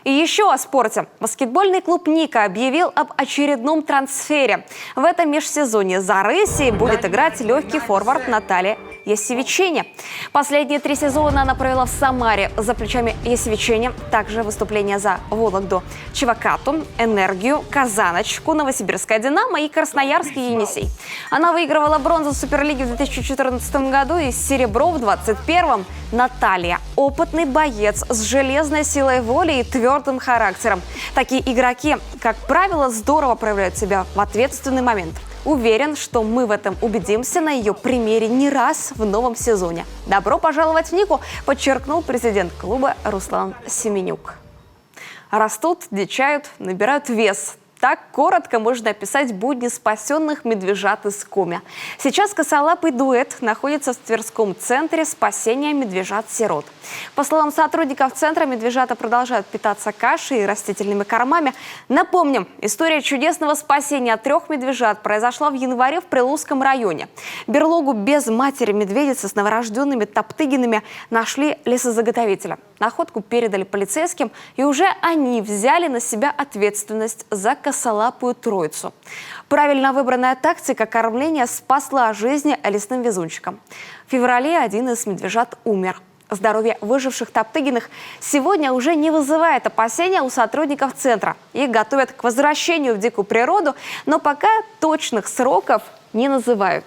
И еще о спорте. Баскетбольный клуб «Ника» объявил об очередном трансфере. В этом межсезонье за Россией будет играть легкий форвард Наталья Ясевичене. Последние 3 сезона она провела в Самаре. За плечами Ясевичене также выступления за Вологду, Чевакату, Энергию, Казаночку, Новосибирское «Динамо» и Красноярский «Енисей». Она выигрывала бронзу в Суперлиге в 2014 году и серебро в 2021. Наталья – опытный боец с железной силой воли и твердым характером. Такие игроки, как правило, здорово проявляют себя в ответственный момент. Уверен, что мы в этом убедимся на ее примере не раз в новом сезоне. Добро пожаловать в Нику, подчеркнул президент клуба Руслан Семенюк. Растут, дичают, набирают вес. Так коротко можно описать будни спасенных медвежат из Коми. Сейчас косолапый дуэт находится в Тверском центре спасения медвежат-сирот. По словам сотрудников центра, медвежата продолжают питаться кашей и растительными кормами. Напомним, история чудесного спасения 3 медвежат произошла в январе в Прилузском районе. Берлогу без матери медведицы с новорожденными топтыгинами нашли лесозаготовителя. Находку передали полицейским, и уже они взяли на себя ответственность за косолапую троицу. Правильно выбранная тактика кормления спасла жизни лесным везунчикам. В феврале один из медвежат умер. Здоровье выживших топтыгиных сегодня уже не вызывает опасения у сотрудников центра. Их готовят к возвращению в дикую природу, но пока точных сроков не называют.